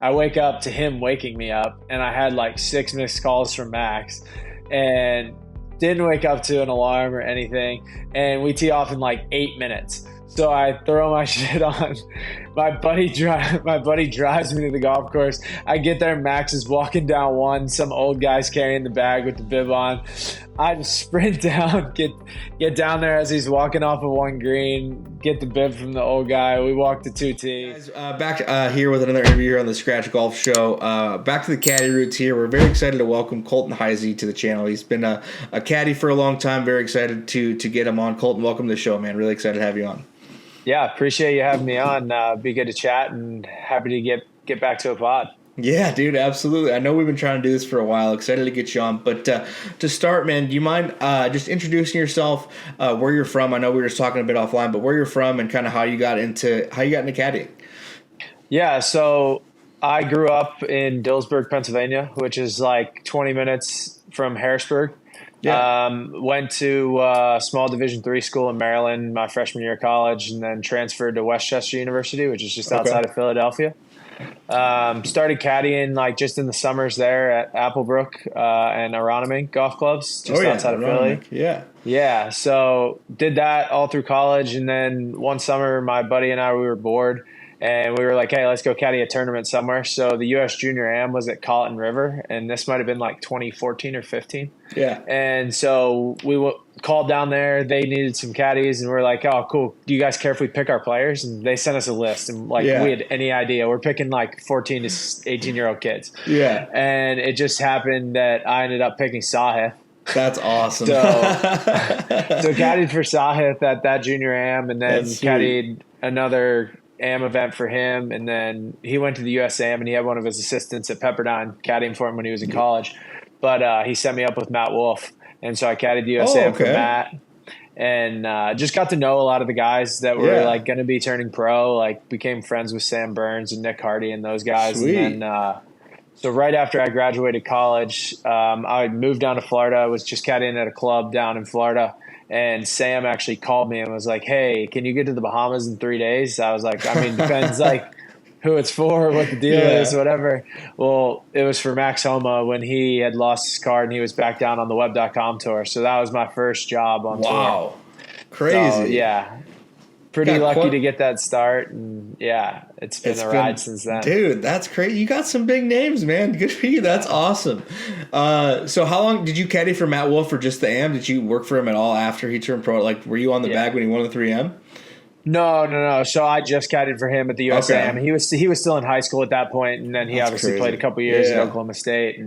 I wake up to him waking me up, and I had like 6 missed calls from Max, and didn't wake up to an alarm or anything. And we tee off in like 8 minutes. So I throw my shit on. My buddy drives me to the golf course. I get there, Max is walking down one. Some old guy's carrying the bag with the bib on. I just sprint down, get down there as he's walking off of one green, get the bib from the old guy. We walk to 2T. Guys, back here with another interview here on the Scratch Golf Show. Back to the caddy roots here. We're very excited to welcome Colton Heisey to the channel. He's been a caddy for a long time. Very excited to get him on. Colton, welcome to the show, man. Really excited to have you on. Yeah, appreciate you having me on. Be good to chat, and happy to get back to a pod. Yeah, dude, absolutely. I know we've been trying to do this for a while. Excited to get you on. But to start, man, do you mind just introducing yourself, where you're from? I know we were just talking a bit offline, but where you're from and kind of how you got into caddying. Yeah, so I grew up in Dillsburg, Pennsylvania, which is like 20 minutes from Harrisburg. Yeah. Went to small Division III school in Maryland my freshman year of college, and then transferred to Westchester University, which is just outside of Philadelphia. Started caddying like just in the summers there at Applebrook and Aronimink golf clubs just outside of Philly. Yeah. So did that all through college, and then one summer my buddy and I, we were bored, and we were like, hey, let's go caddy a tournament somewhere. So the U.S. Junior Am was at Colton River, and this might have been like 2014 or 15. Yeah. And so we called down there. They needed some caddies, and we're like, oh, cool. Do you guys care if we pick our players? And they sent us a list, and we had any idea. We're picking like 14 to 18-year-old kids. Yeah. And it just happened that I ended up picking Sahith. That's awesome. So caddied for Sahith at that Junior Am, and then caddied another Am event for him, and then he went to the US Am, and he had one of his assistants at Pepperdine caddying for him when he was in college. But he set me up with Matt Wolf, and so I caddied the US Am for Matt, and just got to know a lot of the guys that were like going to be turning pro. Like became friends with Sam Burns and Nick Hardy and those guys. Sweet. And then so right after I graduated college, I moved down to Florida. I was just caddying at a club down in Florida. And Sam actually called me and was like, hey, can you get to the Bahamas in 3 days? I was like, I mean, depends like who it's for, what the deal is, whatever. Well, it was for Max Homa when he had lost his card and he was back down on the web.com tour. So that was my first job on tour. Wow. Crazy. So, yeah. Pretty lucky to get that start, and it's been a ride since then. Dude, that's crazy. You got some big names, man. Good for you. That's awesome. So how long did you caddy for Matt Wolf or just the Am? Did you work for him at all after he turned pro? Like, were you on the bag when he won the 3M? No. So I just caddied for him at the USAM. He was still in high school at that point, and then he obviously played a couple years at Oklahoma State.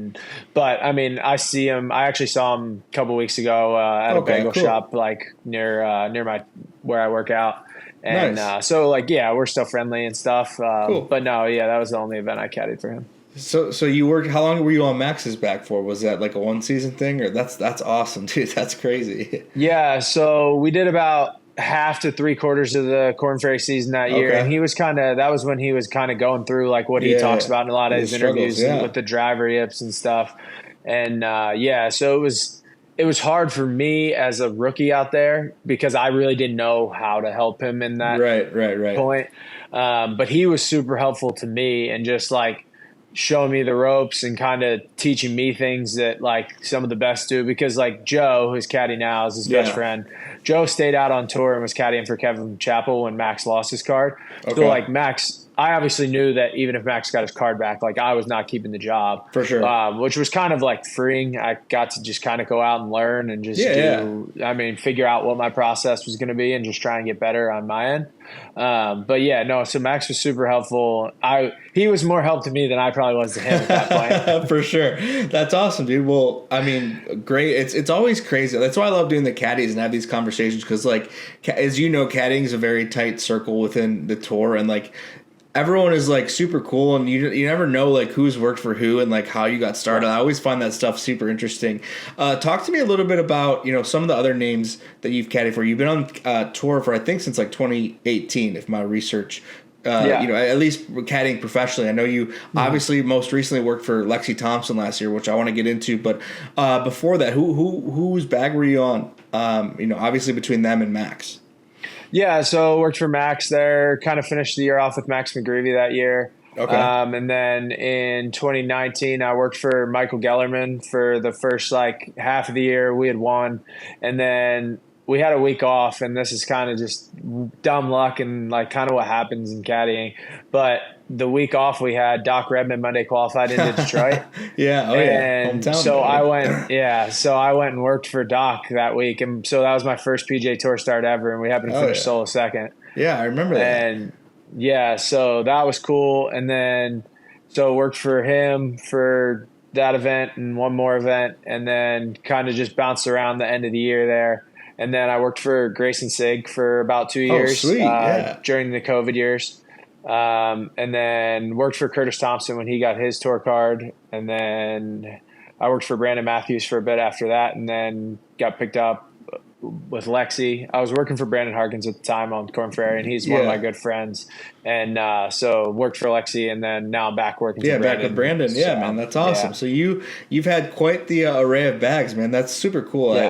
But I mean, I see him. I actually saw him a couple weeks ago at a bagel shop like near where I work out. And so we're still friendly and stuff. Cool. But no, that was the only event I caddied for him. So you worked. How long were you on Max's back for? Was that like a 1 season thing, or that's awesome, dude? That's crazy. Yeah. So we did about half to 3/4 of the Corn Ferry season that year, and he was that was when he was kind of going through like what he talks about in a lot of his interviews with the driver yips and stuff. And so it was hard for me as a rookie out there because I really didn't know how to help him in that point. But he was super helpful to me and just like showing me the ropes and kind of teaching me things that like some of the best do, because like Joe, who's caddy now, is his best friend. Joe stayed out on tour and was caddying for Kevin Chappell when Max lost his card. So like Max, I obviously knew that even if Max got his card back, like I was not keeping the job for sure, which was kind of like freeing. I got to just kind of go out and learn and just figure out what my process was going to be and just try and get better on my end. So Max was super helpful. He was more help to me than I probably was to him at that point. For sure. That's awesome, dude. Well, I mean, great. It's always crazy. That's why I love doing the caddies and have these conversations, because like, as you know, caddying is a very tight circle within the tour, and like everyone is like super cool, and you never know like who's worked for who and like how you got started. I always find that stuff super interesting. Talk to me a little bit about some of the other names that you've caddied for. You've been on tour for I think since like 2018, if my research. At least caddying professionally. I know you obviously most recently worked for Lexi Thompson last year, which I want to get into. But before that, whose bag were you on? Obviously between them and Max. Yeah, so worked for Max there. Kind of finished the year off with Max McGreevy that year. Okay. And then in 2019, I worked for Michael Gellerman for the first like half of the year. We had won, and then we had a week off, and this is kind of just dumb luck and like kind of what happens in caddying. But the week off we had, Doc Redman Monday qualified into Detroit. Yeah. Oh yeah. And Hometown so I boy. went, so I went and worked for Doc that week. And so that was my first PJ Tour start ever. And we happened to Oh finish yeah. solo second. Yeah, I remember that. And yeah, so that was cool. And then, so worked for him for that event and one more event. And then kind of just bounced around the end of the year there. And then I worked for Grayson Sig for about 2 Oh, years sweet. Yeah. during the COVID years. And then worked for Curtis Thompson when he got his tour card. And then I worked for Brandon Matthews for a bit after that, and then got picked up with Lexi. I was working for Brandon Harkins at the time on Corn Ferry, and he's one of my good friends. And so worked for Lexi, and then now I'm back working for Brandon. Back with Brandon. Yeah, So, man, that's awesome. yeah. So you've had quite the array of bags, man. That's super cool. Yeah.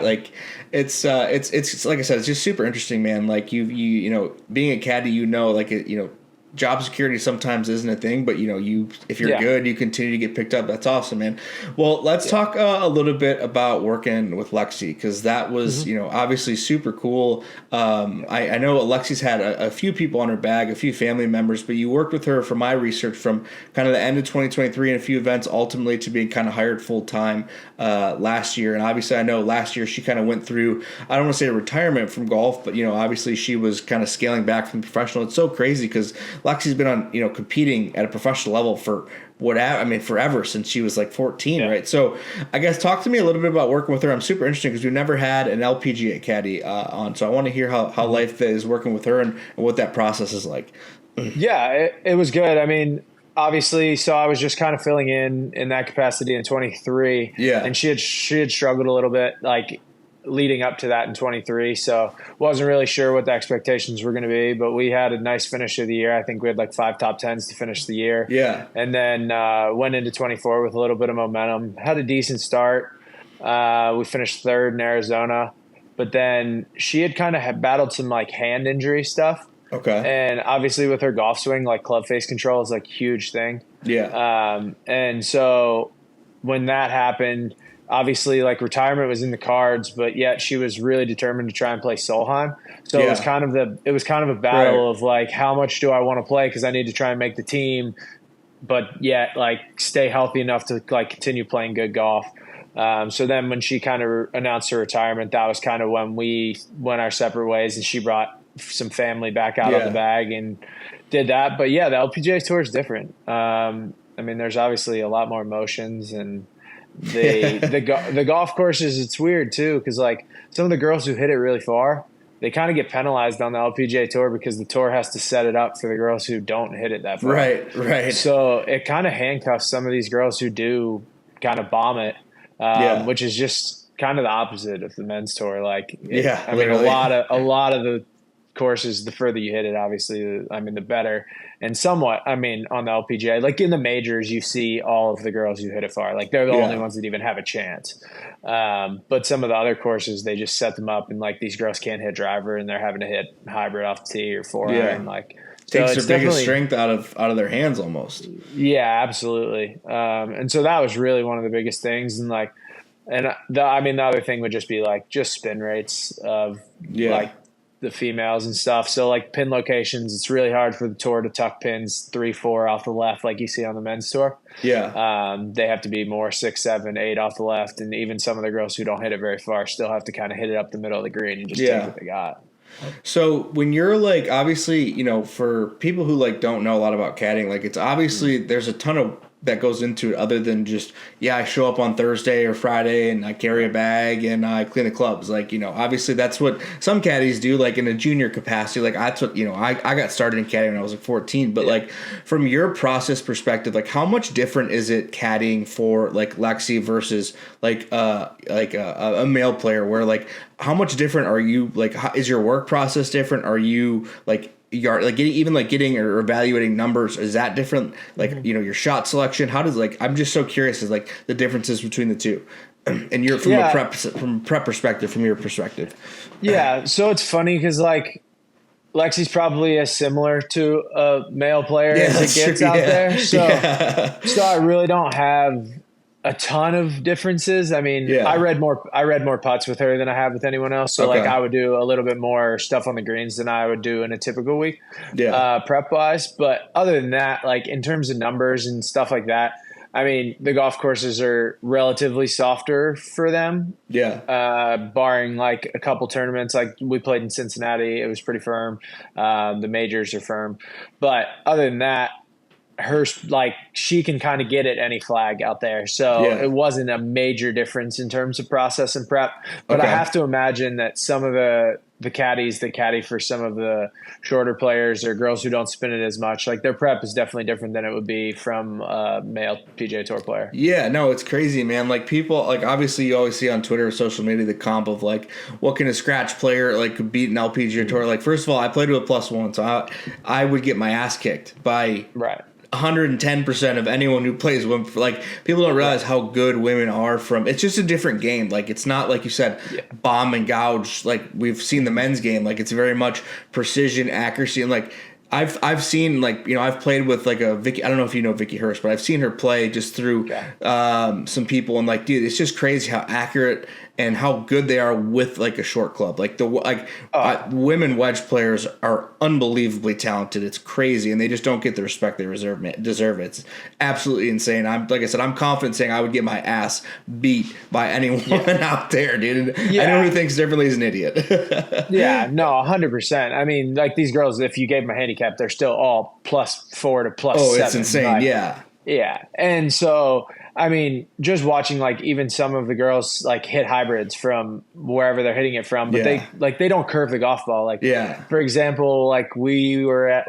It's like I said, it's just super interesting, man. Like you know, being a caddy, job security sometimes isn't a thing, but if you're good, you continue to get picked up. That's awesome, man. Well, let's talk a little bit about working with Lexi, because that was obviously super cool. I know Lexi's had a few people on her bag, a few family members, but you worked with her, from my research, from kind of the end of 2023 and a few events, ultimately to being kind of hired full time last year. And obviously, I know last year she kind of went through, I don't want to say a retirement from golf, but obviously she was kind of scaling back from professional. It's so crazy because Lexi's been on, competing at a professional level for forever, since she was like 14, right? So I guess talk to me a little bit about working with her. I'm super interested because we've never had an LPGA caddy on. So I want to hear how life is working with her and what that process is like. Yeah, it was good. I mean, obviously, so I was just kind of filling in that capacity in 23. Yeah. And she had struggled a little bit, like, leading up to that in 23, so wasn't really sure what the expectations were going to be, but we had a nice finish of the year. I think we had like 5 top 10s to finish the year. Yeah. And then went into 24 with a little bit of momentum, had a decent start. We finished 3rd in Arizona, but then she had kind of battled some like hand injury stuff. Okay. And obviously with her golf swing, like club face control is like a huge thing. Yeah. And so when that happened, obviously, like, retirement was in the cards, but yet she was really determined to try and play Solheim. So it was kind of a battle of like, how much do I want to play, because I need to try and make the team, but yet like stay healthy enough to like continue playing good golf. So then when she kind of announced her retirement, that was kind of when we went our separate ways, and she brought some family back out of the bag and did that. But yeah, the LPGA Tour is different. I mean, there's obviously a lot more emotions, and the golf courses, it's weird too, because like some of the girls who hit it really far, they kind of get penalized on the LPGA Tour because the tour has to set it up for the girls who don't hit it that far. Right. So it kind of handcuffs some of these girls who do kind of bomb it, which is just kind of the opposite of the men's tour. Like, I mean, a lot of the courses, the further you hit it, obviously, the better. And somewhat, on the LPGA, like in the majors, you see all of the girls who hit it far. Like, they're the only ones that even have a chance. But some of the other courses, they just set them up, and like these girls can't hit driver, and they're having to hit hybrid off the tee or forehand. Like, takes their biggest strength out of their hands almost. Yeah, absolutely. And so that was really one of the biggest things. And like, the other thing would just be like just spin rates of like the females and stuff. So like pin locations, it's really hard for the tour to tuck pins 3-4 off the left like you see on the men's tour. Yeah. They have to be more 6, 7, 8 off the left, and even some of the girls who don't hit it very far still have to kind of hit it up the middle of the green and just take what they got. So when you're like, obviously, for people who like don't know a lot about caddying, like it's obviously there's a ton of that goes into it, other than just, I show up on Thursday or Friday and I carry a bag and I clean the clubs. Like, obviously that's what some caddies do, like in a junior capacity. Like that's what, I got started in caddying when I was like 14, but like from your process perspective, like how much different is it caddying for like Lexi versus like a male player, where like, how much different are you? Like, is your work process different? Are you like, you're like getting or evaluating numbers, is that different? Like, your shot selection, how does, like, I'm just so curious as like the differences between the two, and you're from a prep perspective, from your perspective. Yeah. So it's funny because like Lexi's probably as similar to a male player Yeah, as that's it gets true. out Yeah. there. So, Yeah. so I really don't have a ton of differences. I mean, I Yeah. read more putts with her than I have with anyone else. So like Okay. I would do a little bit more stuff on the greens than I would do in a typical week, Yeah. prep wise. But other than that, like in terms of numbers and stuff like that, I mean, the golf courses are relatively softer for them, Yeah. barring like a couple tournaments. Like we played in Cincinnati, it was pretty firm. The majors are firm, but other than that, her like she can kind of get at any flag out there. So Yeah. it wasn't a major difference in terms of process and prep. But I Okay. have to imagine that some of the caddies that caddy for some of the shorter players or girls who don't spin it as much, like their prep is definitely different than it would be from a male PGA Tour player. Yeah, no, it's crazy, man. Like people, like obviously you always see on Twitter or social media the comp of like what can a scratch player like beat an LPGA Tour. Like first of all, I played with a +1, so I would get my ass kicked by Right. 110% of anyone who plays women. Like people don't realize how good women are from. It's just a different game. Like it's not like you said, Yeah. bomb and gouge. Like we've seen the men's game. Like it's very much precision, accuracy, and like I've seen like I've played with like a Vicky. I don't know if you know Vicky Hurst, but I've seen her play just through some people, and like dude, it's just crazy how accurate and how good they are with like a short club. Like women wedge players are unbelievably talented. It's crazy, and they just don't get the respect they deserve. It's absolutely insane. I'm like I said, I'm confident saying I would get my ass beat by anyone out there, dude. Anyone who thinks differently is an idiot. Yeah, no, 100%. I mean, like these girls, if you gave them a handicap, they're still all +4 to +7. It's insane. Like, yeah. Yeah. And so, I mean, just watching like even some of the girls like hit hybrids from wherever they're hitting it from, but they don't curve the golf ball. Like, for example, like we were at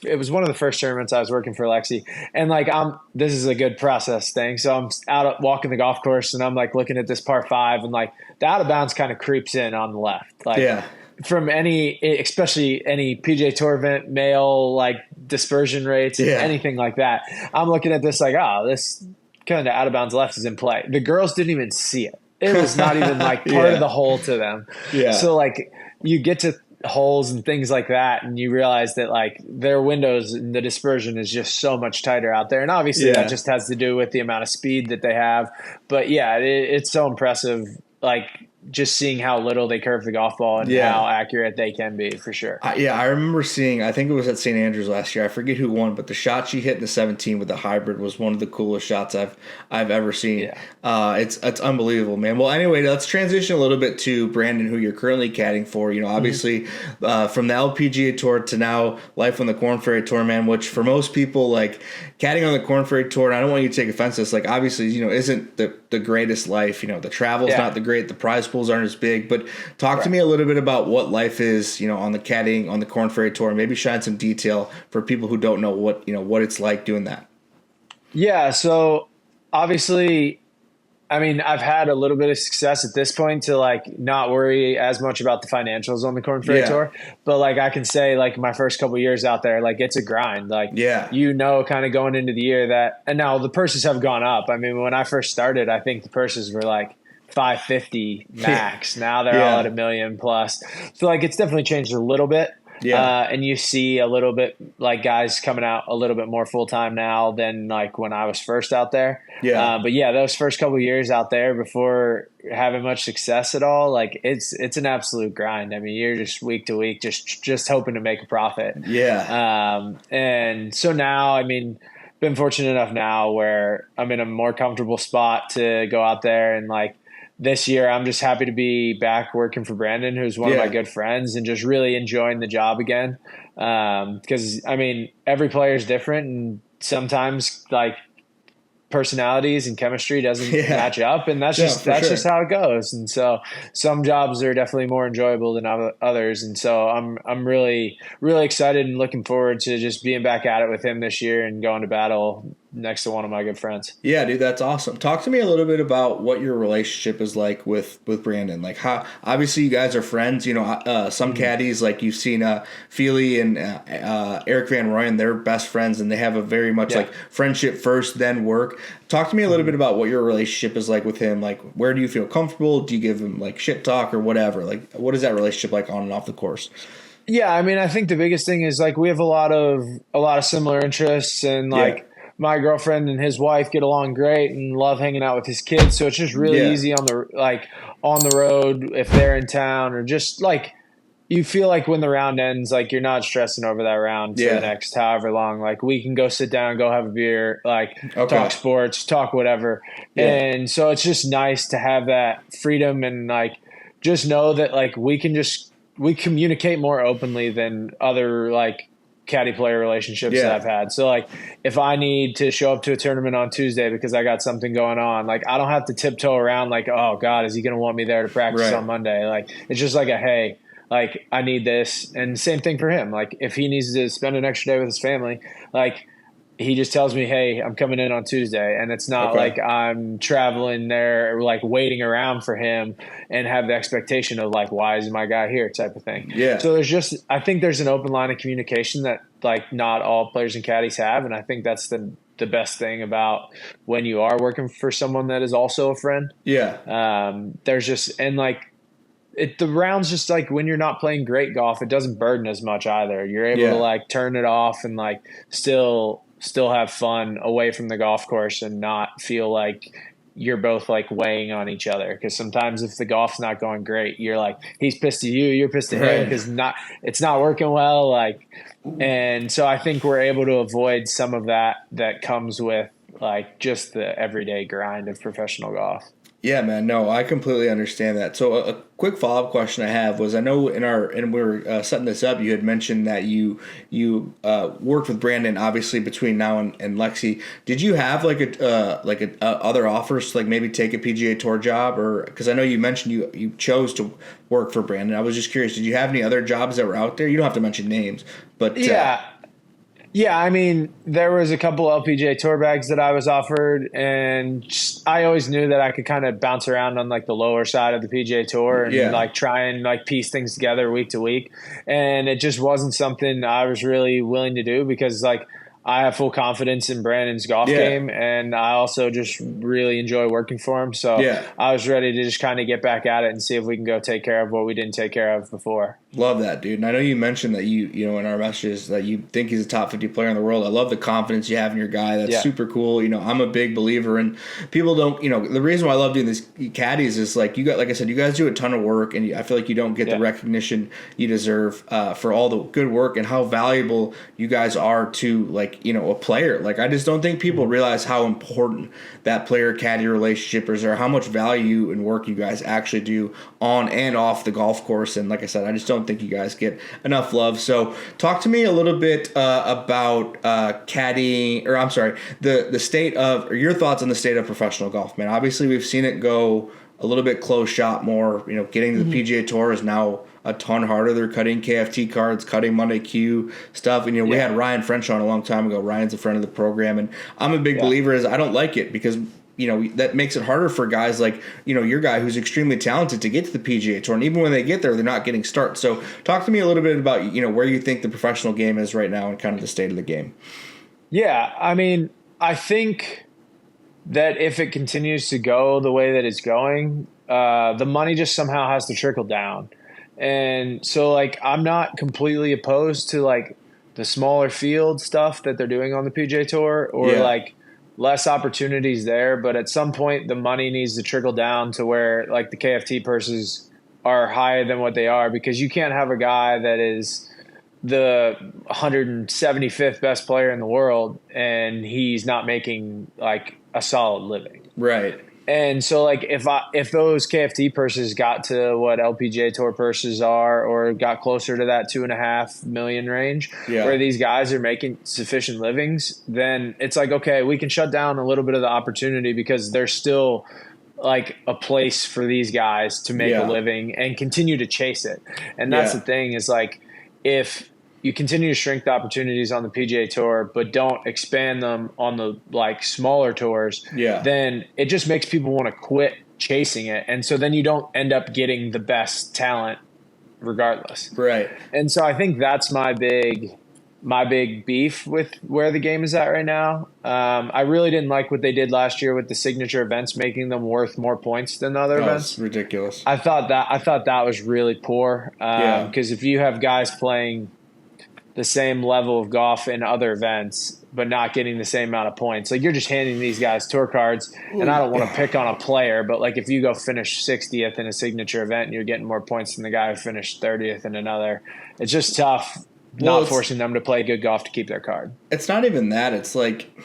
it was one of the first tournaments I was working for Lexi, and like this is a good process thing. So I'm out walking the golf course and I'm like looking at this par 5 and like the out of bounds kind of creeps in on the left. Like, from especially any PGA Tour event, male, like dispersion rates, anything like that. I'm looking at this like, this kind of out of bounds left is in play. The girls didn't even see it. It was not even like part of the hole to them. Yeah. So like you get to holes and things like that, and you realize that like their windows and the dispersion is just so much tighter out there. And obviously that just has to do with the amount of speed that they have. But yeah, it's so impressive. Like, just seeing how little they curve the golf ball and how accurate they can be, for sure. I remember seeing, I think it was at St. Andrews last year. I forget who won, but the shot she hit in the 17 with the hybrid was one of the coolest shots I've ever seen. Yeah. It's unbelievable, man. Well, anyway, let's transition a little bit to Brandon, who you're currently caddying for. Obviously, from the LPGA Tour to now Life on the Corn Ferry Tour, man, which for most people, like, caddying on the Corn Ferry Tour, and I don't want you to take offense to this, like, obviously, isn't the greatest life. The travel's not the great, the prize pools aren't as big, but talk to me a little bit about what life is, on the caddying on the Corn Ferry Tour, and maybe shine some detail for people who don't know what it's like doing that. Yeah. So obviously, I mean, I've had a little bit of success at this point to like not worry as much about the financials on the Corn Ferry Tour, but like I can say like my first couple of years out there, like it's a grind. Like, kind of going into the year that, and now the purses have gone up. I mean, when I first started, I think the purses were like 550 max. Now they're all at $1 million plus. So like it's definitely changed a little bit. And you see a little bit like guys coming out a little bit more full time now than like when I was first out there. But those first couple of years out there before having much success at all, like it's an absolute grind. I mean, you're just week to week, just hoping to make a profit. And so now, I mean, been fortunate enough now where I'm in a more comfortable spot to go out there and like, this year, I'm just happy to be back working for Brandon, who's one of my good friends, and just really enjoying the job again. Because, I mean, every player is different, and sometimes, like, personalities and chemistry doesn't match up, and that's just how it goes. And so some jobs are definitely more enjoyable than others. And so I'm really, really excited and looking forward to just being back at it with him this year and going to battle next to one of my good friends. Yeah, dude, that's awesome. Talk to me a little bit about what your relationship is like with Brandon. Like, how obviously you guys are friends. Some caddies, like you've seen Feely and Eric Van Rooyen, they're best friends, and they have a very much like friendship first, then work. Talk to me a little bit about what your relationship is like with him. Like, where do you feel comfortable? Do you give him like shit talk or whatever? Like, what is that relationship like on and off the course? Yeah, I mean, I think the biggest thing is like we have a lot of similar interests, and Yeah. like my girlfriend and his wife get along great and love hanging out with his kids. So it's just really Yeah. easy on the road if they're in town, or just like you feel like when the round ends, like you're not stressing over that round for the Yeah. next however long. Like we can go sit down, go have a beer, like talk Okay. sports, talk whatever. Yeah. And so it's just nice to have that freedom and like just know that like we communicate more openly than other like caddy player relationships that Yeah. I've had. So like if I need to show up to a tournament on Tuesday because I got something going on, like I don't have to tiptoe around like, oh God, is he going to want me there to practice Right. on Monday? Like it's just like a, hey, like I need this. And same thing for him. Like if he needs to spend an extra day with his family, like he just tells me, hey, I'm coming in on Tuesday. And it's not Okay. like I'm traveling there or like waiting around for him and have the expectation of like, why is my guy here type of thing. Yeah. So I think there's an open line of communication that like not all players and caddies have. And I think that's the best thing about when you are working for someone that is also a friend. Yeah. There's just, and like, the rounds just like when you're not playing great golf, it doesn't burden as much either. You're able to Yeah. like turn it off and like still have fun away from the golf course and not feel like you're both like weighing on each other. Because sometimes if the golf's not going great, you're like he's pissed at you, you're pissed at him Right. because it's not working well. Like, and so I think we're able to avoid some of that comes with like just the everyday grind of professional golf. Yeah, man. No, I completely understand that. So a quick follow up question I have was I know and we were setting this up. You had mentioned that you worked with Brandon obviously between now and Lexi. Did you have like a other offers to like maybe take a PGA Tour job, or because I know you mentioned you chose to work for Brandon. I was just curious. Did you have any other jobs that were out there? You don't have to mention names, but Yeah. Yeah, I mean, there was a couple LPGA tour bags that I was offered, and I always knew that I could kind of bounce around on like the lower side of the PGA Tour and yeah, like try and like piece things together week to week. And it just wasn't something I was really willing to do because like I have full confidence in Brandon's golf yeah, game, and I also just really enjoy working for him. So yeah. I was ready to just kind of get back at it and see if we can go take care of what we didn't take care of before. Love that, dude. And I know you mentioned that you know in our messages that you think he's a top 50 player in the world. I love the confidence you have in your guy. That's Yeah. super cool. You know, I'm a big believer in people don't, you know, the reason why I love doing these caddies is like like I said, you guys do a ton of work and I feel like you don't get the recognition you deserve for all the good work and how valuable you guys are to like, you know, a player. Like I just don't think people realize how important that player caddy relationship is or how much value and work you guys actually do on and off the golf course. And like I said, I just don't think you guys get enough love. So talk to me a little bit about caddying, or I'm sorry, the state of, or your thoughts on the state of professional golf, man. Obviously we've seen it go a little bit close shot more, you know, getting to the PGA Tour is now a ton harder. They're cutting KFT cards, cutting Monday Q stuff. And, you know, we had Ryan French on a long time ago. Ryan's a friend of the program. And I'm a big believer is I don't like it because, you know, that makes it harder for guys like, you know, your guy who's extremely talented to get to the PGA Tour. And even when they get there, they're not getting starts. So talk to me a little bit about, you know, where you think the professional game is right now and kind of the state of the game. Yeah, I mean, I think that if it continues to go the way that it's going, the money just somehow has to trickle down. And so, like, I'm not completely opposed to, like, the smaller field stuff that they're doing on the PGA Tour or, like, less opportunities there. But at some point, the money needs to trickle down to where, like, the KFT purses are higher than what they are because you can't have a guy that is the 175th best player in the world and he's not making, like, a solid living. Right. And so, like, if those KFT purses got to what LPGA Tour purses are, or got closer to that 2.5 million range, where these guys are making sufficient livings, then it's like, okay, we can shut down a little bit of the opportunity because there's still like a place for these guys to make a living and continue to chase it. And that's the thing is like, if you continue to shrink the opportunities on the PGA Tour, but don't expand them on the like smaller tours, then it just makes people want to quit chasing it. And so then you don't end up getting the best talent regardless. Right. And so I think that's my big my big beef with where the game is at right now. I really didn't like what they did last year with the signature events, making them worth more points than the other events. It's ridiculous. I thought that was really poor. Because if you have guys playing the same level of golf in other events, but not getting the same amount of points, like you're just handing these guys tour cards. And I don't want to pick on a player, but like if you go finish 60th in a signature event and you're getting more points than the guy who finished 30th in another, it's just tough. Not forcing them to play good golf to keep their card. It's not even that. It's like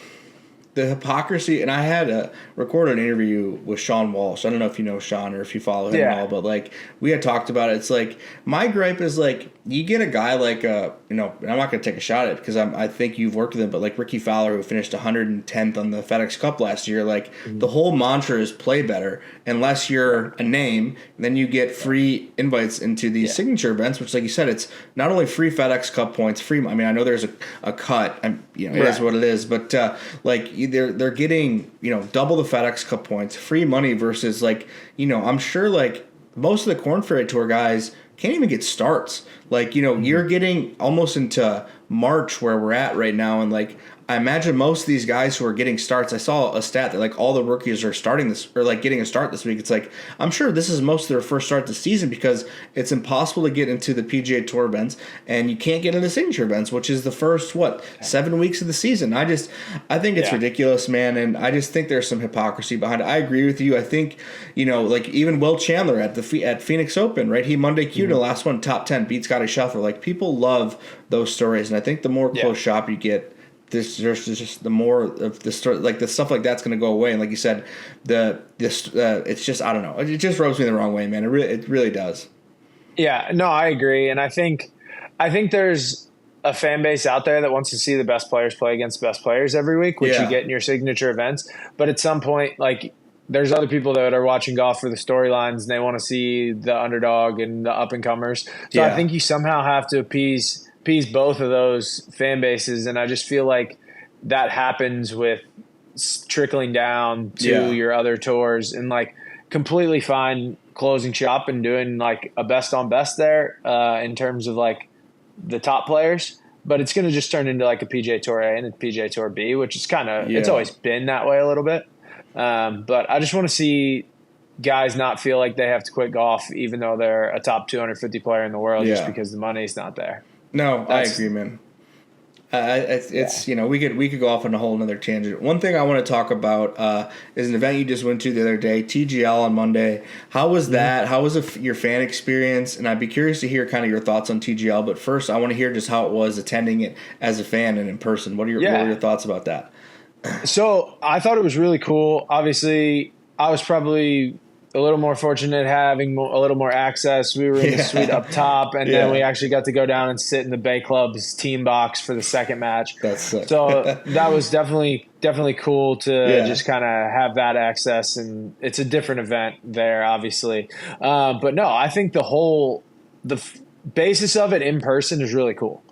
the hypocrisy. And I had recorded an interview with Sean Walsh. I don't know if you know Sean or if you follow him at all, but like we had talked about it. It's like my gripe is like you get a guy like I'm not going to take a shot at it because I think you've worked with him, but like Ricky Fowler who finished 110th on the FedEx Cup last year, like the whole mantra is play better. Unless you're a name, then you get free invites into these signature events, which, like you said, it's not only free FedEx Cup points, free. I mean, I know there's a cut, and it is what it is, but like they're getting double the FedEx Cup points, free money versus like I'm sure like most of the Korn Ferry Tour guys can't even get starts. Like you're getting almost into March where we're at right now, and like I imagine most of these guys who are getting starts, I saw a stat that like all the rookies are starting this or like getting a start this week. It's like I'm sure this is most of their first start this season because it's impossible to get into the PGA Tour events and you can't get into signature events, which is the first 7 weeks of the season. I think it's ridiculous, man, and I just think there's some hypocrisy behind it. I agree with you. I think like even Will Chandler at Phoenix Open, right? He Monday Q'd the last one, top 10, beat Scotty Scheffler. Like people love those stories, and I think the more close shop you get, there's just the more of the story, like the stuff like that's going to go away. And like you said, it's just I don't know. It just rubs me the wrong way, man. It really does. Yeah, no, I agree, and I think there's a fan base out there that wants to see the best players play against the best players every week, which you get in your signature events. But at some point, like there's other people that are watching golf for the storylines and they want to see the underdog and the up and comers. So I think you somehow have to appease both of those fan bases, and I just feel like that happens with trickling down to your other tours, and like completely fine closing shop and doing like a best on best there in terms of like the top players, but it's going to just turn into like a PGA Tour A and a PGA Tour B, which is kind of it's always been that way a little bit, but I just want to see guys not feel like they have to quit golf even though they're a top 250 player in the world just because the money's not there. No, I agree, man. It's we could go off on a whole another tangent. One thing I want to talk about is an event you just went to the other day, TGL on Monday. How was that? How was your fan experience? And I'd be curious to hear kind of your thoughts on TGL. But first, I want to hear just how it was attending it as a fan and in person. What were your thoughts about that? So I thought it was really cool. Obviously, I was probably a little more fortunate having a little more access. We were in the suite up top, and then we actually got to go down and sit in the Bay Club's team box for the second match. That's sick. So that was definitely cool to just kind of have that access, and it's a different event there, obviously. But no, I think the basis of it in person is really cool.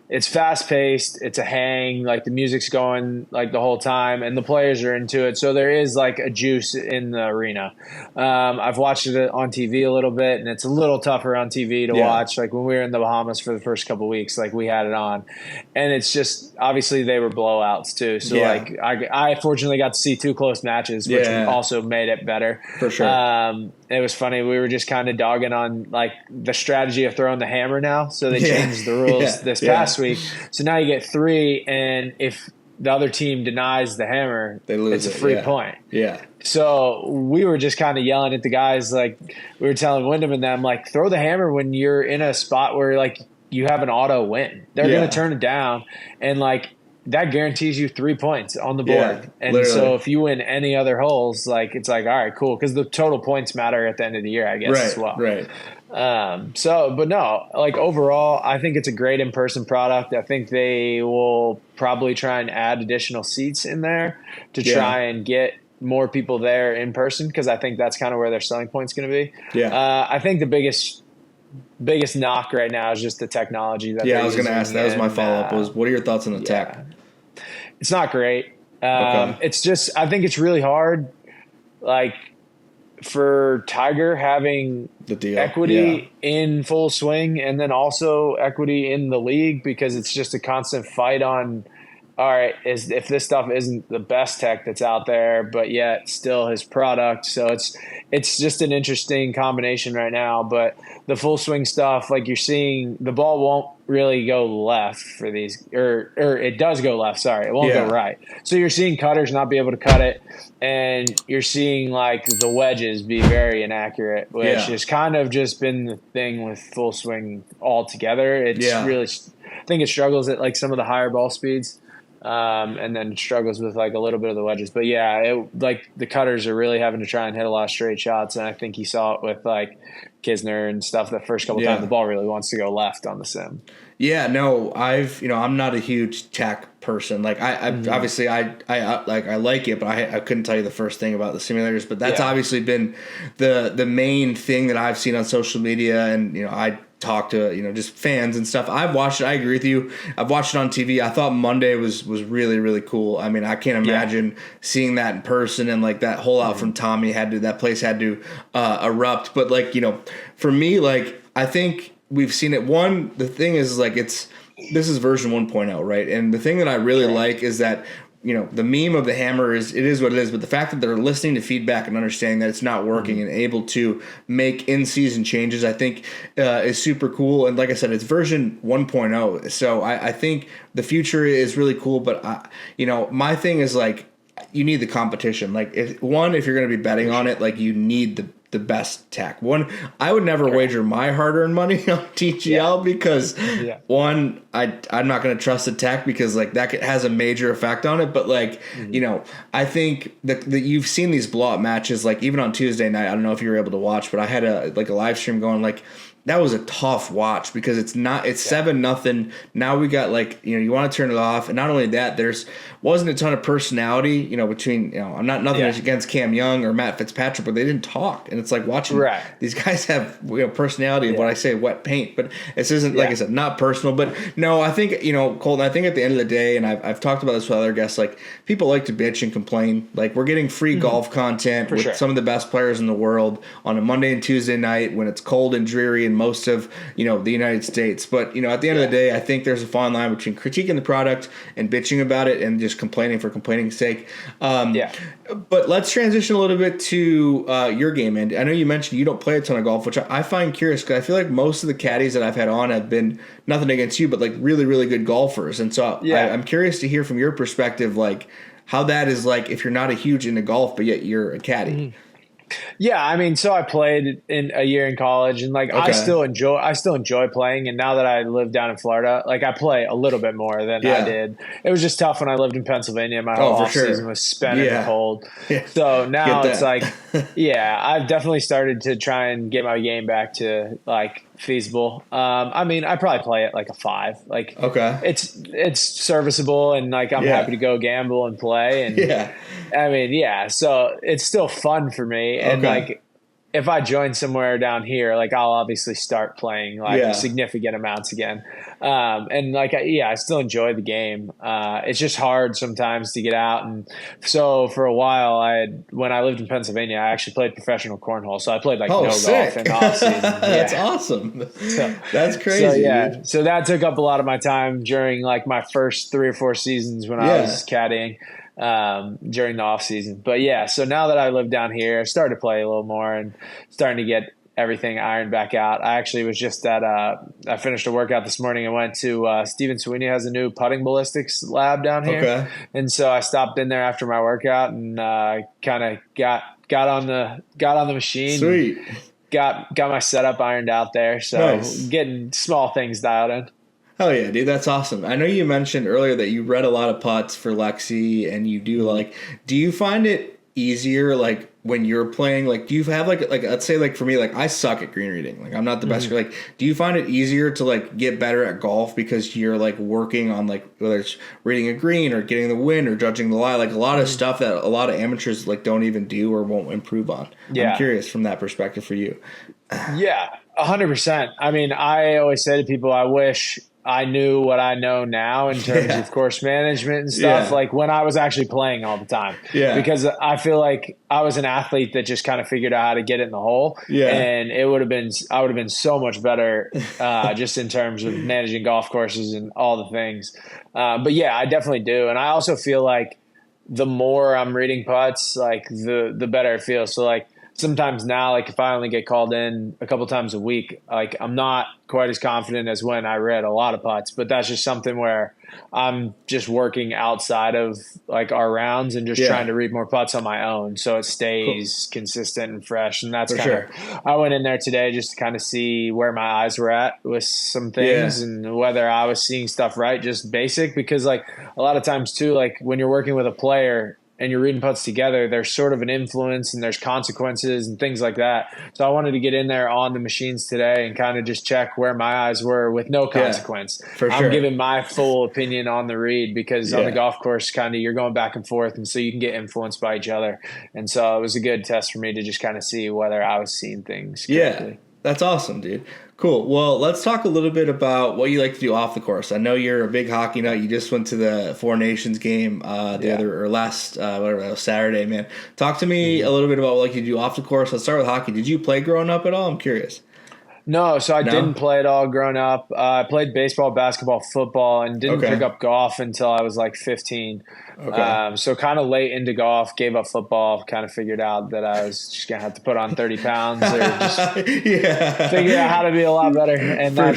It's fast paced. It's a hang. Like the music's going like the whole time, and the players are into it. So there is like a juice in the arena. I've watched it on TV a little bit, and it's a little tougher on TV to watch. Like when we were in the Bahamas for the first couple of weeks, like we had it on, and it's just obviously they were blowouts too. So like I fortunately got to see two close matches, which also made it better for sure. It was funny. We were just kind of dogging on like the strategy of throwing the hammer now. So they changed the rules this past week. So now you get 3, and if the other team denies the hammer, they lose. It's a free point. Yeah. So we were just kind of yelling at the guys. Like we were telling Wyndham and them, like throw the hammer when you're in a spot where like you have an auto win. They're going to turn it down, and like that guarantees you 3 points on the board. And literally. So if you win any other holes, like it's like, all right, cool. Cause the total points matter at the end of the year, I guess, as well. Right. But no, like overall, I think it's a great in-person product. I think they will probably try and add additional seats in there to try and get more people there in person. Cause I think that's kind of where their selling point's going to be. Yeah. I think the biggest knock right now is just the technology that I was going to ask. That was my follow-up was what are your thoughts on the tech? It's not great. It's just, I think it's really hard. Like for Tiger having The deal. equity in Full Swing and then also equity in the league, because it's just a constant fight on, all right, if this stuff isn't the best tech that's out there, but yet still his product. So it's just an interesting combination right now. But the Full Swing stuff, like you're seeing, the ball won't really go left for these, or it does go left. Sorry, it won't go right. So you're seeing cutters not be able to cut it, and you're seeing like the wedges be very inaccurate, which has kind of just been the thing with Full Swing altogether. It's really, I think it struggles at like some of the higher ball speeds. And then struggles with like a little bit of the wedges. But like the cutters are really having to try and hit a lot of straight shots. And I think you saw it with like Kisner and stuff the first couple times the ball really wants to go left on the sim. Yeah, no, I'm not a huge tech person. Like I obviously I like it, but I couldn't tell you the first thing about the simulators, but that's obviously been the main thing that I've seen on social media. And, I talk to, just fans and stuff. I've watched it. I agree with you. I've watched it on TV. I thought Monday was really, really cool. I mean, I can't imagine seeing that in person, and like that hole out from Tommy that place had to erupt. But like, for me, like, I think we've seen it. The thing is like, this is version 1.0, right? And the thing that I really like is that, the meme of the hammer it is what it is, but the fact that they're listening to feedback and understanding that it's not working and able to make in-season changes, I think is super cool. And like I said, it's version 1.0. So I think the future is really cool, but my thing is like, you need the competition. Like if you're going to be betting on it, like you need the best tech. I would never wager my hard-earned money on TGL because I'm not going to trust the tech, because like that has a major effect on it. But like, I think that you've seen these blowout matches, like even on Tuesday night, I don't know if you were able to watch, but I had a live stream going, like, that was a tough watch because it's 7-0. Now we got like, you want to turn it off. And not only that, wasn't a ton of personality, between, I'm not nothing against Cam Young or Matt Fitzpatrick, but they didn't talk. And it's like watching these guys have personality of what I say, wet paint, but this isn't, like I said, not personal. But no, I think, Colton, I think at the end of the day, and I've talked about this with other guests, like people like to bitch and complain. Like we're getting free golf content with some of the best players in the world on a Monday and Tuesday night when it's cold and dreary and most of the United States. But at the end of the day, I think there's a fine line between critiquing the product and bitching about it and just complaining for complaining's sake. But let's transition a little bit to your game, Andy. I know you mentioned you don't play a ton of golf, which I find curious because I feel like most of the caddies that I've had on have been, nothing against you, but like really, really good golfers. And so I'm curious to hear from your perspective, like how that is, like if you're not a huge into golf, but yet you're a caddy. Yeah, I mean, so I played in a year in college, and like I still enjoy playing. And now that I live down in Florida, like I play a little bit more than I did. It was just tough when I lived in Pennsylvania. My whole off season was spent in the cold. Yeah. So now it's like, I've definitely started to try and get my game back to like feasible. I mean, I probably play it like a 5. Like, it's serviceable, and like I'm happy to go gamble and play. And I mean, so it's still fun for me. And like, if I join somewhere down here, like I'll obviously start playing like significant amounts again. And like, I still enjoy the game. It's just hard sometimes to get out. And so for a while, when I lived in Pennsylvania, I actually played professional cornhole. So I played like golf in the off season. That's awesome. That's crazy. So, so that took up a lot of my time during like my first 3 or 4 seasons when I was caddying. During the off season. But so now that I live down here, I started to play a little more and starting to get everything ironed back out. I actually was just at I finished a workout this morning and went to Steven Sweeney has a new putting ballistics lab down here. And so I stopped in there after my workout and kind of got on the machine. Sweet. Got my setup ironed out there. So getting small things dialed in. Oh yeah, dude, that's awesome. I know you mentioned earlier that you read a lot of putts for Lexi, and you do you find it easier like when you're playing? Like, do you have like let's say like for me, like I suck at green reading. Like I'm not the best. Like, do you find it easier to like get better at golf because you're like working on like whether it's reading a green or getting the wind or judging the lie, like a lot of stuff that a lot of amateurs like don't even do or won't improve on. I'm curious from that perspective for you. 100%. I mean, I always say to people, I wish I knew what I know now in terms of course management and stuff, like when I was actually playing all the time. Yeah. Because I feel like I was an athlete that just kind of figured out how to get it in the hole. Yeah. And I would have been so much better just in terms of managing golf courses and all the things. But yeah, I definitely do. And I also feel like the more I'm reading putts, like the better it feels. So like sometimes now, like if I only get called in a couple times a week, like I'm not quite as confident as when I read a lot of putts, but that's just something where I'm just working outside of like our rounds and just trying to read more putts on my own. So it stays consistent and fresh. And that's kind of, I went in there today just to kind of see where my eyes were at with some things and whether I was seeing stuff right, just basic, because like a lot of times too, like when you're working with a player and you're reading putts together, there's sort of an influence and there's consequences and things like that. So I wanted to get in there on the machines today and kind of just check where my eyes were with no consequence. I'm giving my full opinion on the read because on the golf course, kind of you're going back and forth, and so you can get influenced by each other. And so it was a good test for me to just kind of see whether I was seeing things correctly. Yeah, that's awesome, dude. Cool. Well, let's talk a little bit about what you like to do off the course. I know you're a big hockey nut. You just went to the Four Nations game last Saturday, man. Talk to me a little bit about what you do off the course. Let's start with hockey. Did you play growing up at all? I'm curious. No, so I didn't play at all growing up. I played baseball, basketball, football, and didn't pick up golf until I was like 15. So kind of late into golf, gave up football, kind of figured out that I was just going to have to put on 30 pounds or just figure out how to be a lot better. And that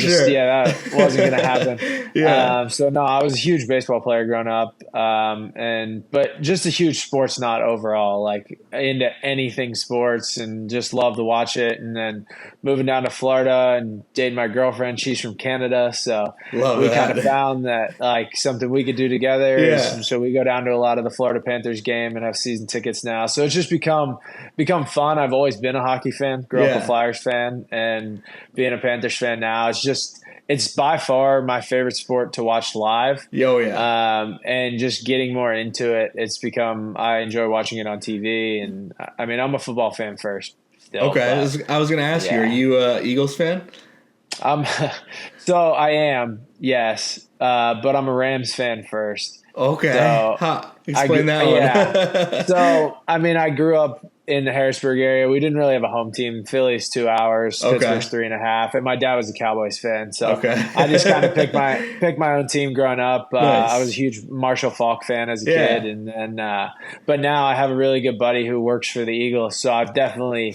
wasn't going to happen. So no, I was a huge baseball player growing up. But just a huge sports nut overall, like into anything sports, and just love to watch it. And then moving down to Florida and dating my girlfriend, she's from Canada. So we kind of found that like something we could do together. So we go down to a lot of the Florida Panthers game and have season tickets now. So it's just become fun. I've always been a hockey fan, grew up a Flyers fan, and being a Panthers fan now, it's by far my favorite sport to watch live. And just getting more into it, I enjoy watching it on TV. And I mean, I'm a football fan first. Still, I was going to ask you, are you a Eagles fan? So I am, yes. But I'm a Rams fan first. Okay. So explain that one. So, I mean, I grew up in the Harrisburg area. We didn't really have a home team. Philly's 2 hours, Pittsburgh's 3.5. And my dad was a Cowboys fan. So I just kind of picked my own team growing up. I was a huge Marshall Faulk fan as a kid. And then, but now I have a really good buddy who works for the Eagles. So I've definitely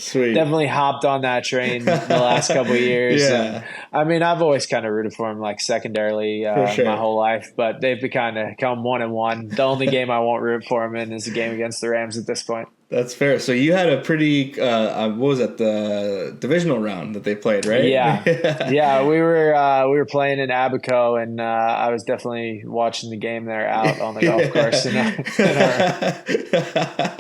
hopped on that train the last couple of years. And, I mean, I've always kind of rooted for him, like secondarily my whole life, but they've kind of come 1-1. The only game I won't root for him in is the game against the Rams at this point. That's fair. So you had a pretty, what was it, the divisional round that they played, right? Yeah. We were playing in Abaco, and I was definitely watching the game there out on the golf course.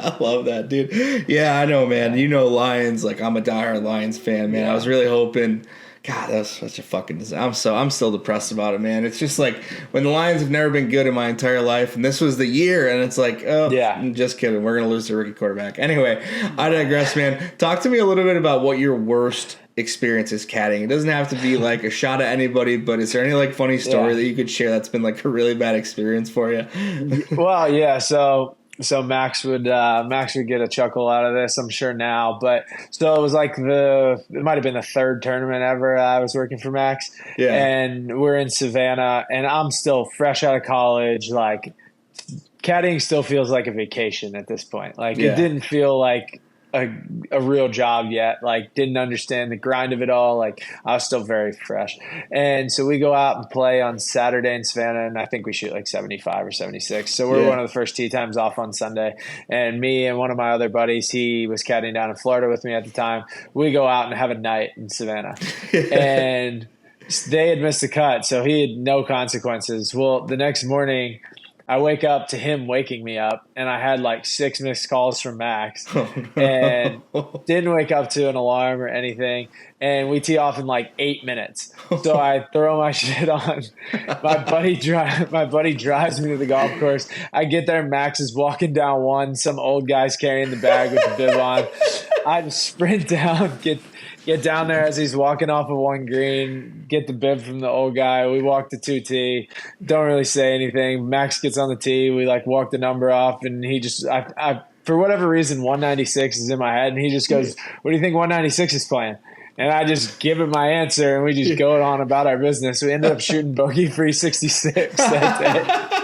I love that, dude. Yeah, I know, man. You know Lions. Like, I'm a diehard Lions fan, man. I was really hoping. God, that was such a fucking disaster. I'm still depressed about it, man. It's just like when the Lions have never been good in my entire life, and this was the year, and it's like, I'm just kidding. We're gonna lose to a rookie quarterback. Anyway, I digress, man. Talk to me a little bit about what your worst experience is caddying. It doesn't have to be like a shot at anybody, but is there any like funny story that you could share that's been like a really bad experience for you? Well, yeah. So Max would get a chuckle out of this, I'm sure now. But so it was like it might have been the third tournament ever I was working for Max. And we're in Savannah, and I'm still fresh out of college. Like caddying still feels like a vacation at this point. Like it didn't feel like a real job yet. Like didn't understand the grind of it all. Like I was still very fresh. And so we go out and play on Saturday in Savannah, and I think we shoot like 75 or 76. So we're one of the first tee times off on Sunday. And me and one of my other buddies, he was caddying down in Florida with me at the time. We go out and have a night in Savannah. And they had missed a cut, so he had no consequences. Well, the next morning I wake up to him waking me up, and I had like 6 missed calls from Max and didn't wake up to an alarm or anything. And we tee off in like 8 minutes. So I throw my shit on. My buddy drives me to the golf course. I get there, Max is walking down one. Some old guy's carrying the bag with the bib on. I sprint down, Get down there as he's walking off of one green, get the bib from the old guy. We walk to 2T, don't really say anything. Max gets on the tee. We like walk the number off, and he just, for whatever reason, 196 is in my head, and he just goes, "What do you think 196 is playing?" And I just give him my answer, and we just go on about our business. We ended up shooting bogey free 66 that day.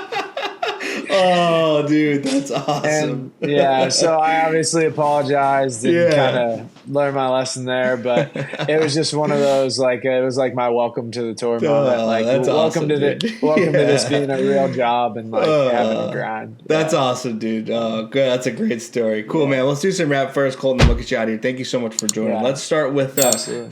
Oh, dude, that's awesome. And, yeah, so I obviously apologized and kind of learned my lesson there, but it was just one of those, like, it was like my welcome to the tour moment. Like, welcome awesome, to this being a real job and like having a grind. That's awesome, dude. Oh, good. That's a great story. Cool, man. Let's do some rap first, Colton. We'll get you out of here. Thank you so much for joining. Yeah. Let's start with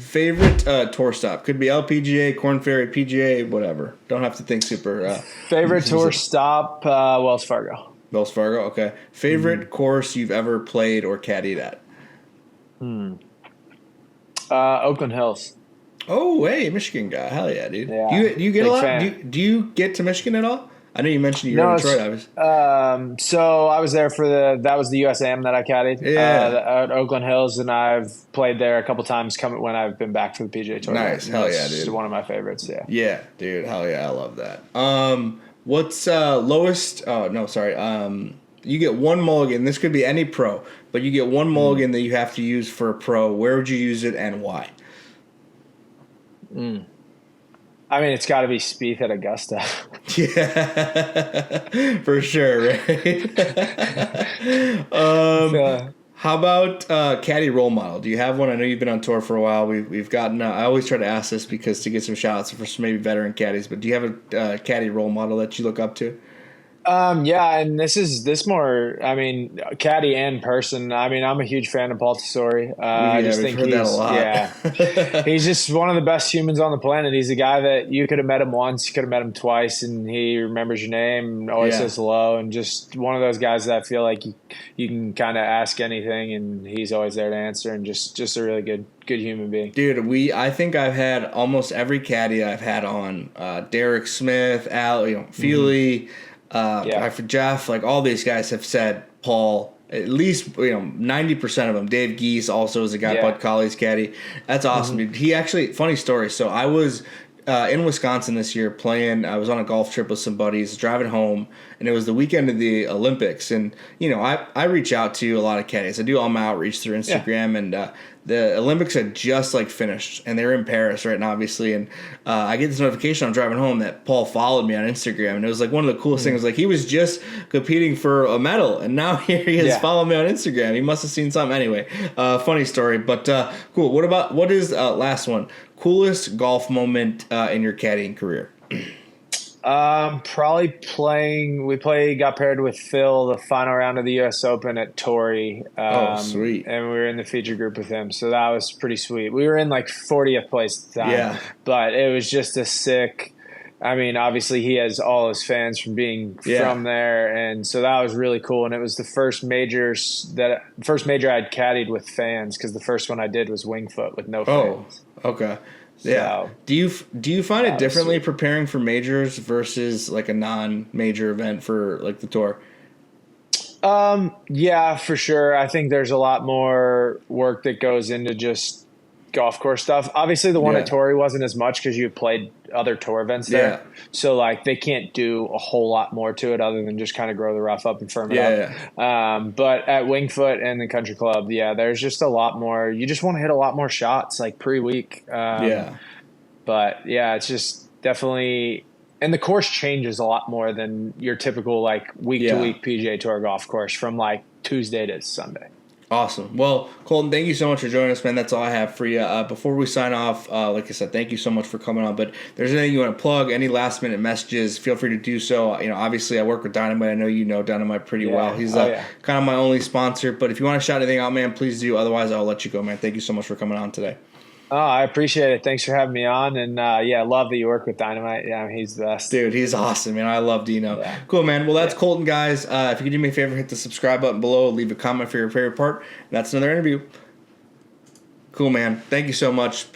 favorite tour stop. Could be LPGA, Korn Ferry, PGA, whatever. Don't have to think super. Favorite tour stop, Wells Fargo. Wells Fargo, okay. Favorite course you've ever played or caddied at? Oakland Hills. Oh, hey, Michigan guy. Hell yeah, dude. Yeah, Do you get a lot? fan. Do you get to Michigan at all? I know you mentioned you're in Detroit. So I was there for that was the USAM that I caddied at Oakland Hills, and I've played there a couple times when I've been back for the PGA Tour. Nice. Hell yeah, dude. It's one of my favorites, yeah. Yeah, dude. Hell yeah, I love that. What's lowest? Oh, no, sorry. You get one mulligan. This could be any pro, but you get one mulligan that you have to use for a pro. Where would you use it and why? I mean, it's got to be Spieth at Augusta. Yeah, for sure, right? How about caddy role model? Do you have one? I know you've been on tour for a while. We've gotten. I always try to ask this because to get some shout-outs for some maybe veteran caddies. But do you have a caddy role model that you look up to? Yeah, and this more. I mean, caddy and person. I mean, I'm a huge fan of Paul Tesori. I just think heard that a lot. Yeah, he's just one of the best humans on the planet. He's a guy that you could have met him once, you could have met him twice, and he remembers your name, always says hello, and just one of those guys that I feel like you can kind of ask anything, and he's always there to answer, and just a really good human being. Dude, I think I've had almost every caddy I've had on. Derek Smith, Al, Feely. For Jeff, like all these guys have said Paul, at least 90% of them. Dave Geese also is a guy, Bud Colley's caddy. That's awesome, dude. He actually, funny story. So I was in Wisconsin this year playing. I was on a golf trip with some buddies, driving home, and it was the weekend of the Olympics. And I reach out to a lot of caddies. I do all my outreach through Instagram, and the Olympics had just finished, and they're in Paris right now, obviously. And I get this notification I'm driving home that Paul followed me on Instagram, and it was one of the coolest things. He was just competing for a medal, and now here he is following me on Instagram. He must have seen something anyway. Funny story, but cool. What is last one? Coolest golf moment in your caddying career? Probably got paired with Phil the final round of the U.S. Open at Torrey. Sweet. And we were in the feature group with him, so that was pretty sweet. We were in 40th place at the time, but it was just a sick. I mean, obviously he has all his fans from being from there, and so that was really cool. And it was the first major I'd caddied with fans, because the first one I did was Wingfoot with no fans. Oh, okay. Yeah. So, do you find it differently preparing for majors versus a non-major event for the tour? Yeah, for sure. I think there's a lot more work that goes into just golf course stuff. Obviously, the one at Torrey wasn't as much because you played other tour events there. So they can't do a whole lot more to it other than just kind of grow the rough up and firm it up. But at Wingfoot and the Country Club, there's just a lot more. You just want to hit a lot more shots pre-week. But it's just definitely. And the course changes a lot more than your typical week-to-week PGA Tour golf course from Tuesday to Sunday. Awesome. Well, Colton, thank you so much for joining us, man. That's all I have for you. Before we sign off, like I said, thank you so much for coming on. But if there's anything you want to plug, any last-minute messages, feel free to do so. Obviously, I work with Dynamite. I know you know Dynamite pretty well. He's kind of my only sponsor. But if you want to shout anything out, man, please do. Otherwise, I'll let you go, man. Thank you so much for coming on today. Oh, I appreciate it. Thanks for having me on. And, love that you work with Dynamite. Yeah, he's the best. Dude, he's awesome, man. I love Dino. Yeah. Cool, man. Well, that's Colton, guys. If you could do me a favor, hit the subscribe button below. Leave a comment for your favorite part. And that's another interview. Cool, man. Thank you so much.